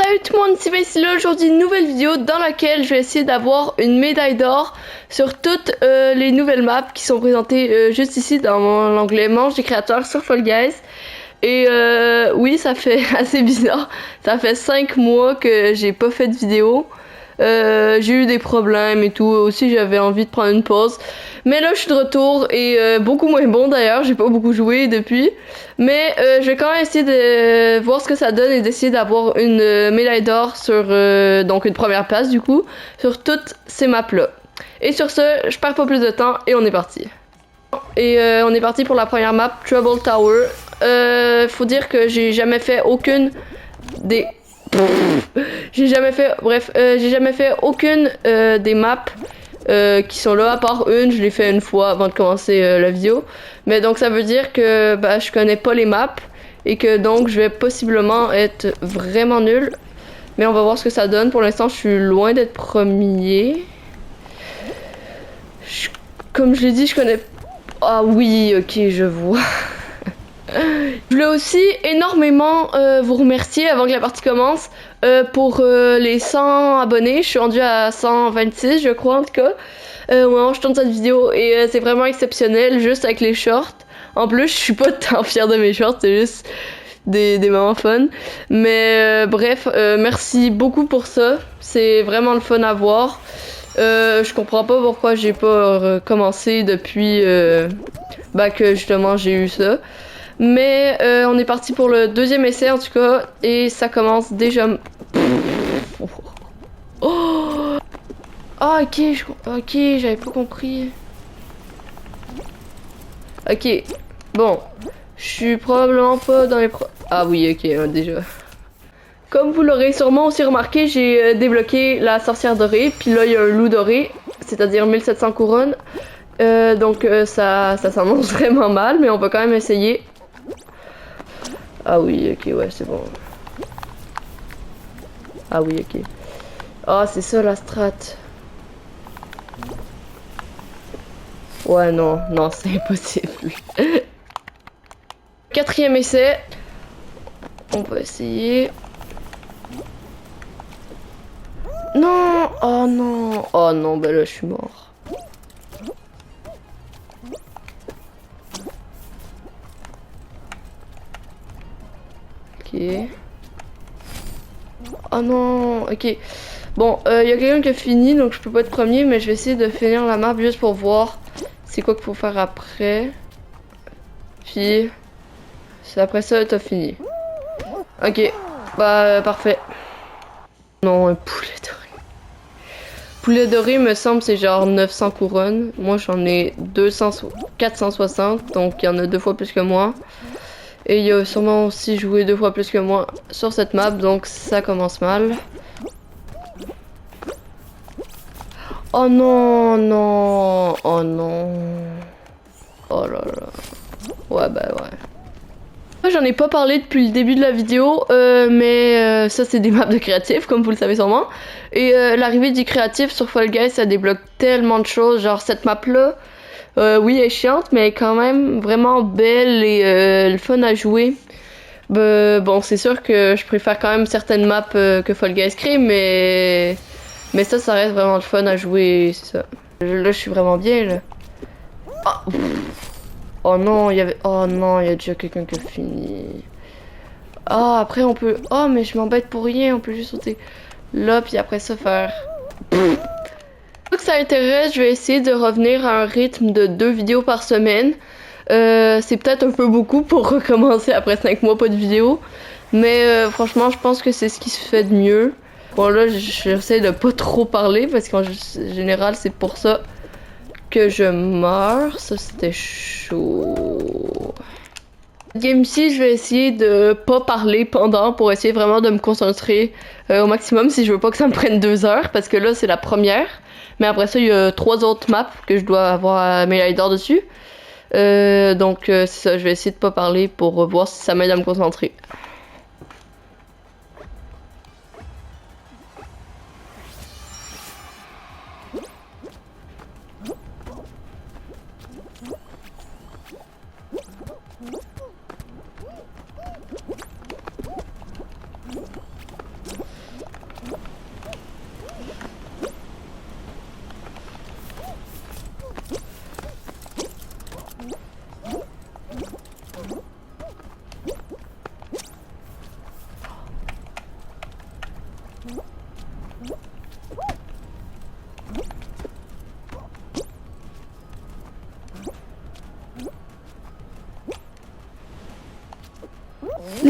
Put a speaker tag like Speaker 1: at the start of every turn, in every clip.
Speaker 1: Salut tout le monde, c'est Maïs là. Aujourd'hui une nouvelle vidéo dans laquelle je vais essayer d'avoir une médaille d'or sur toutes les nouvelles maps qui sont présentées juste ici dans l'onglet Manche des créateurs sur Fall Guys. Et oui, ça fait assez bizarre, ça fait 5 mois que j'ai pas fait de vidéo. J'ai eu des problèmes et tout, aussi j'avais envie de prendre une pause. Mais là je suis de retour et beaucoup moins bon d'ailleurs, j'ai pas beaucoup joué depuis. Mais je vais quand même essayer de voir ce que ça donne et d'essayer d'avoir une médaille d'or sur donc une première place du coup, sur toutes ces maps là. Et sur ce, je perds pas plus de temps et on est parti. Et on est parti pour la première map, Trouble Tower. Faut dire que j'ai jamais fait aucune des... j'ai jamais fait aucune des maps qui sont là, à part une, je l'ai fait une fois avant de commencer la vidéo. Mais donc ça veut dire que bah, je connais pas les maps et que donc je vais possiblement être vraiment nul. Mais on va voir ce que ça donne. Pour l'instant, je suis loin d'être premier. Comme je l'ai dit, je connais... Ah oui, ok, je vois. Je voulais aussi énormément vous remercier avant que la partie commence pour les 100 abonnés. Je suis rendue à 126 je crois en tout cas. Au moment où je tourne cette vidéo et c'est vraiment exceptionnel juste avec les shorts. En plus je suis pas tant fière de mes shorts, c'est juste des moments fun. Mais bref, merci beaucoup pour ça. C'est vraiment le fun à voir. Je comprends pas pourquoi j'ai pas commencé depuis bah que justement j'ai eu ça. Mais on est parti pour le deuxième essai en tout cas et ça commence déjà. Oh, ah ok, ok, j'avais pas compris. Ok, bon, je suis probablement pas dans les Ah oui, ok, déjà. Comme vous l'aurez sûrement aussi remarqué, j'ai débloqué la sorcière dorée, puis là il y a un loup doré, c'est-à-dire 1700 couronnes. Donc ça s'annonce vraiment mal, mais on va quand même essayer. Ah oui, ok, ouais, c'est bon. Ah oui, ok. Ah, c'est ça la strat. Ouais, non, non, c'est impossible. Quatrième essai. On va essayer. Non! Oh non! Oh non, bah là, je suis mort. Ok. Oh non! Ok. Bon, y a quelqu'un qui a fini, donc je peux pas être premier, mais je vais essayer de finir la map juste pour voir c'est quoi qu'il faut faire après. Puis, c'est après ça, t'as fini. Ok, bah parfait. Non, un poulet doré. Poulet doré, me semble, c'est genre 900 couronnes. Moi, j'en ai 460, donc il y en a 2 fois plus que moi. Et il y a sûrement aussi joué 2 fois plus que moi sur cette map, donc ça commence mal. Oh non, non, oh non. Oh là là. Ouais, bah ouais. J'en ai pas parlé depuis le début de la vidéo, mais ça c'est des maps de créatif, comme vous le savez sûrement. Et l'arrivée du créatif sur Fall Guys, ça débloque tellement de choses, genre cette map là, oui elle est chiante, mais elle est quand même vraiment belle et le fun à jouer. Bon, c'est sûr que je préfère quand même certaines maps que Fall Guys crée, mais ça reste vraiment le fun à jouer, c'est ça. Là je suis vraiment bien là. Ah, oh non, oh non, il y a déjà quelqu'un qui a fini. Ah, après on peut... Oh, mais je m'embête pour rien, on peut juste sauter là, puis après ça faire... Donc ça intéresse, je vais essayer de revenir à un rythme de 2 vidéos par semaine. C'est peut-être un peu beaucoup pour recommencer après 5 mois pas de vidéo. Mais franchement, je pense que c'est ce qui se fait de mieux. Bon là, j'essaie de pas trop parler parce qu'en général, c'est pour ça que je meurs. Ça, c'était chaud. Cette game-ci, je vais essayer de pas parler pendant pour essayer vraiment de me concentrer au maximum si je veux pas que ça me prenne 2 heures parce que là, c'est la première. Mais après ça, il y a 3 autres maps que je dois avoir médaille d'or dessus. Donc, c'est ça, je vais essayer de pas parler pour voir si ça m'aide à me concentrer.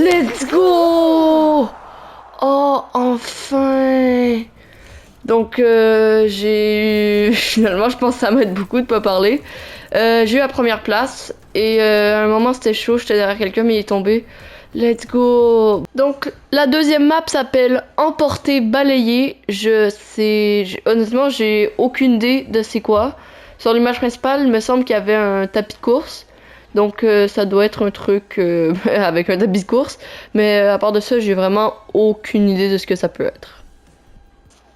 Speaker 1: Let's go! Oh, enfin! Donc, j'ai eu... Finalement, je pense que ça m'aide beaucoup de pas parler. J'ai eu la première place. Et à un moment, c'était chaud. J'étais derrière quelqu'un, mais il est tombé. Let's go! Donc, la deuxième map s'appelle Emporter, balayer. Honnêtement, j'ai aucune idée de c'est quoi. Sur l'image principale, il me semble qu'il y avait un tapis de course. Donc, ça doit être un truc avec un tapis de course. Mais à part de ça, j'ai vraiment aucune idée de ce que ça peut être.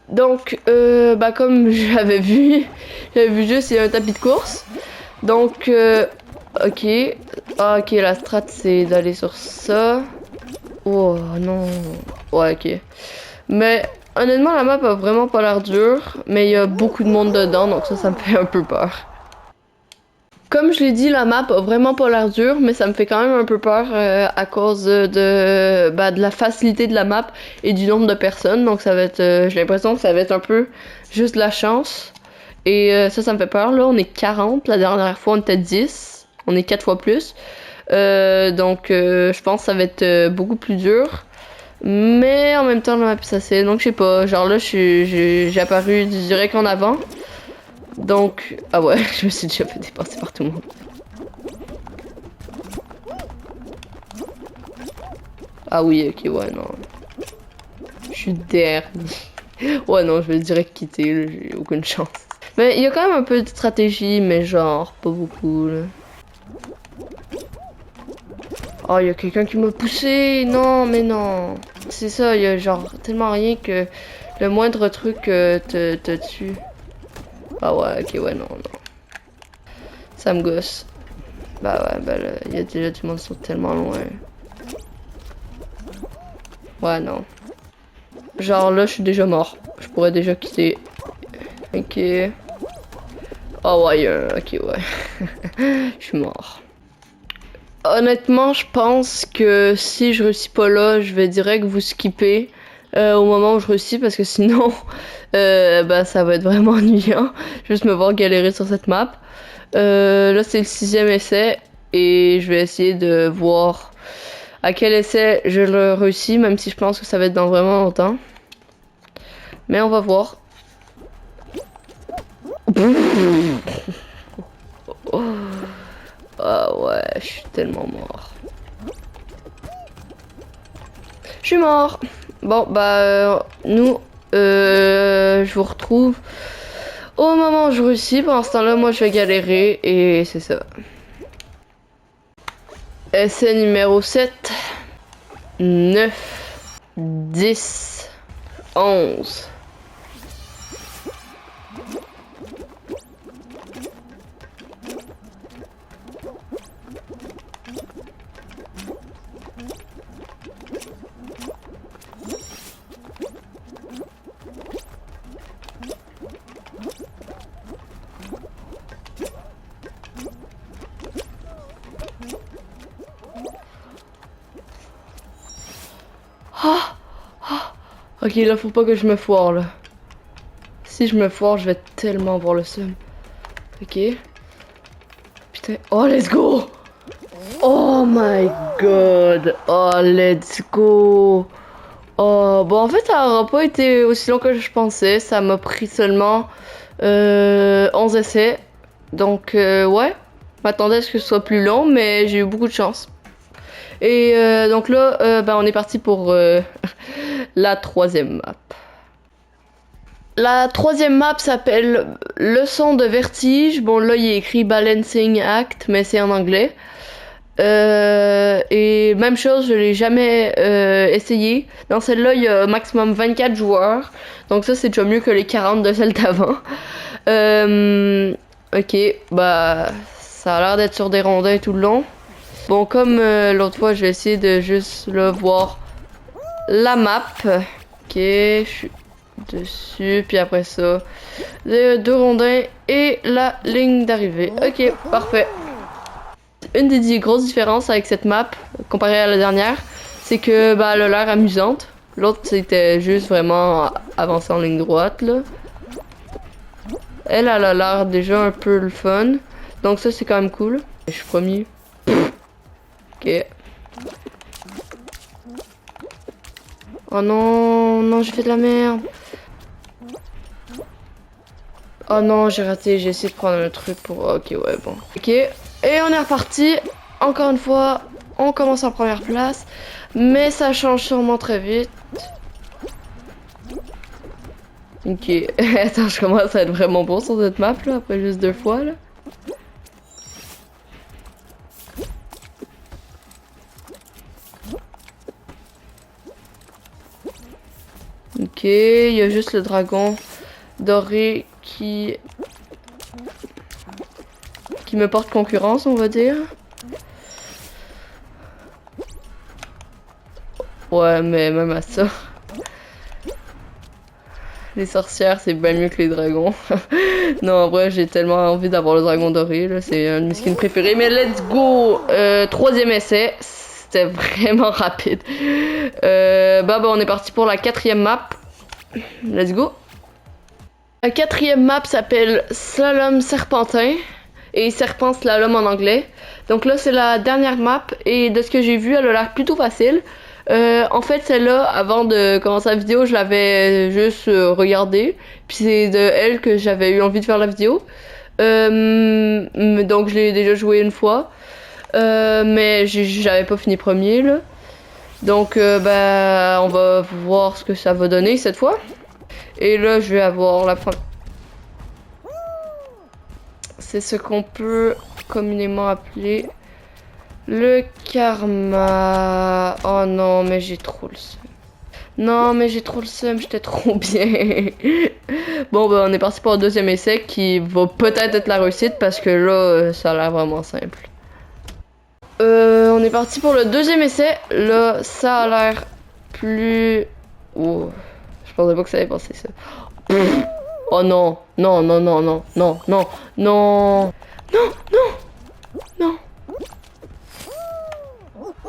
Speaker 1: Donc, comme j'avais vu juste, il y a un tapis de course. Donc, ok. Ah, ok, la strat, c'est d'aller sur ça. Oh, non. Ouais, ok. Mais, honnêtement, la map a vraiment pas l'air dure. Mais il y a beaucoup de monde dedans, donc ça me fait un peu peur. Comme je l'ai dit, la map a vraiment pas l'air dure, mais ça me fait quand même un peu peur à cause de la facilité de la map et du nombre de personnes. Donc ça va être, j'ai l'impression que ça va être un peu juste de la chance. Et ça me fait peur. Là, on est 40. La dernière fois, on était 10. On est 4 fois plus. Donc je pense que ça va être beaucoup plus dur. Mais en même temps, la map est assez. Donc je sais pas. Genre là, j'ai apparu direct en avant. Donc, ah ouais, je me suis déjà fait dépasser par tout le monde. Ah oui, ok, ouais, non. Je suis dernier. Ouais, non, je vais direct quitter, là, j'ai aucune chance. Mais il y a quand même un peu de stratégie, mais genre, pas beaucoup, là. Oh, il y a quelqu'un qui m'a poussé. Non, mais non. C'est ça, il y a genre tellement rien que le moindre truc te tue. Ah ouais, ok, ouais, non, non. Ça me gosse. Bah ouais, là, il y a déjà du monde qui sont tellement loin. Ouais, non. Genre là, je suis déjà mort. Je pourrais déjà quitter. Ok. Oh ouais, ok, ouais. Je suis mort. Honnêtement, je pense que si je réussis pas là, je vais direct vous skipper au moment où je réussis parce que sinon, ça va être vraiment ennuyant. Juste me voir galérer sur cette map. Là, c'est le 6e essai et je vais essayer de voir à quel essai je le réussis, même si je pense que ça va être dans vraiment longtemps. Mais on va voir. Ah ouais, je suis tellement mort. Je suis mort. Bon, nous, je vous retrouve au moment où je réussis. Pendant ce temps-là, moi, je vais galérer et c'est ça. Essai numéro 7, 9, 10, 11. Ok, là, faut pas que je me foire, là. Si je me foire, je vais tellement avoir le seum. Ok. Putain. Oh, let's go! Oh my god! Oh, let's go! Oh, bon, en fait, ça aura pas été aussi long que je pensais. Ça m'a pris seulement 11 essais. Donc, ouais. Je m'attendais à ce que ce soit plus long, mais j'ai eu beaucoup de chance. Et donc là, on est parti pour la 3e map. La 3e map s'appelle Leçon de vertige. Bon, là, il est écrit Balancing Act, mais c'est en anglais. Et même chose, je l'ai jamais essayé. Dans celle-là, il y a maximum 24 joueurs. Donc ça, c'est déjà mieux que les 40 de celle d'avant. Ok, ça a l'air d'être sur des rondins tout le long. Bon, comme l'autre fois, je vais essayer de juste là, voir la map. Ok, je suis dessus, puis après ça, les 2 rondins et la ligne d'arrivée. Ok, parfait. Une des grosses différences avec cette map, comparée à la dernière, c'est que elle a l'air amusante. L'autre, c'était juste vraiment avancer en ligne droite, là. Elle a l'air déjà un peu le fun. Donc ça, c'est quand même cool. Je suis premier. Ok. Oh non, non, j'ai fait de la merde. Oh non, j'ai raté, j'ai essayé de prendre le truc pour... Ok, ouais, bon. Ok, et on est reparti. Encore une fois, on commence en première place. Mais ça change sûrement très vite. Ok, attends, je commence à être vraiment bon sur cette map, là, après juste 2 fois, là. Ok, il y a juste le dragon doré qui me porte concurrence, on va dire. Ouais, mais même à ça. Les sorcières, c'est bien mieux que les dragons. Non, en vrai, j'ai tellement envie d'avoir le dragon doré, là. C'est un de mes skins préférés. Mais let's go! 3e essai. C'était vraiment rapide. Bah, on est parti pour la 4e map. Let's go! La 4e map s'appelle Slalom Serpentin. Et Serpent Slalom en anglais. Donc là, c'est la dernière map. Et de ce que j'ai vu, elle a l'air plutôt facile. En fait, celle-là, avant de commencer la vidéo, je l'avais juste regardée. Puis c'est de elle que j'avais eu envie de faire la vidéo. Donc je l'ai déjà joué une fois. Mais j'avais pas fini premier, là. Donc, bah, on va voir ce que ça va donner cette fois. Et là, je vais avoir la première... C'est ce qu'on peut communément appeler le karma. Oh non, mais j'ai trop le seum. Non, mais j'ai trop le seum, j'étais trop bien. Bon, bah, on est parti pour le 2e essai qui va peut-être être la réussite parce que là, ça a l'air vraiment simple. On est parti pour le 2e essai. Là, ça a l'air plus... Oh, je pensais pas que ça allait passer ça. Oh non, non, non, non, non, non, non, non, non, non, non,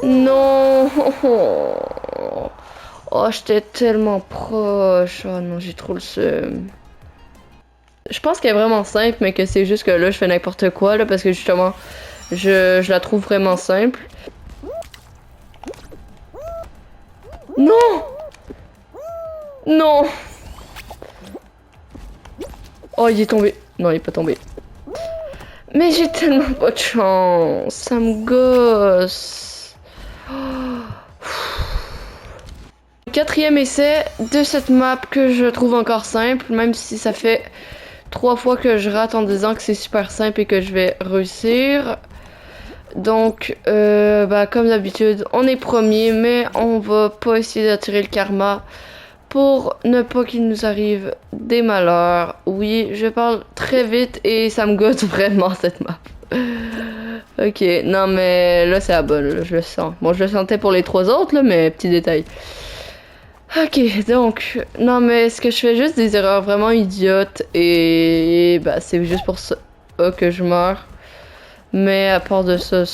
Speaker 1: non. Oh, j'étais tellement proche. Oh non, j'ai trop le seum. Je pense qu'elle est vraiment simple, mais que c'est juste que là, je fais n'importe quoi, là, parce que justement, je la trouve vraiment simple. Non! Non! Oh, il est tombé. Non, il est pas tombé. Mais j'ai tellement pas de chance. Ça me gosse. Quatrième essai de cette map que je trouve encore simple, même si ça fait 3 fois que je rate en disant que c'est super simple et que je vais réussir. Donc, bah, comme d'habitude, on est premier, mais on va pas essayer d'attirer le karma pour ne pas qu'il nous arrive des malheurs. Oui, je parle très vite et ça me gosse vraiment cette map. Ok, non mais là c'est la bonne, là, je le sens. Bon, je le sentais pour les 3 autres, là, mais petit détail. Ok, donc, non mais est-ce que je fais juste des erreurs vraiment idiotes et bah c'est juste pour ça que je meurs. Mais à part de ça,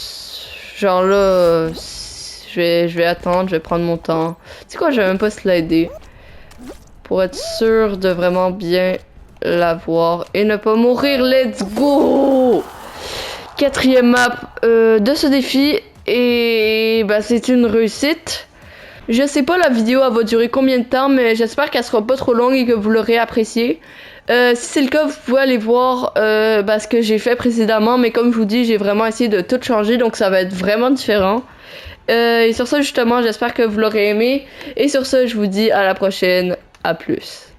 Speaker 1: genre là, je vais attendre, je vais prendre mon temps. Tu sais quoi, je vais même pas slider. Pour être sûr de vraiment bien l'avoir et ne pas mourir. Let's go! 4e map de ce défi. Et bah c'est une réussite. Je sais pas la vidéo elle va durer combien de temps, mais j'espère qu'elle sera pas trop longue et que vous l'aurez appréciée. Si c'est le cas, vous pouvez aller voir ce que j'ai fait précédemment, mais comme je vous dis, j'ai vraiment essayé de tout changer, donc ça va être vraiment différent. Et sur ça, justement, j'espère que vous l'aurez aimé. Et sur ça, je vous dis à la prochaine. À plus.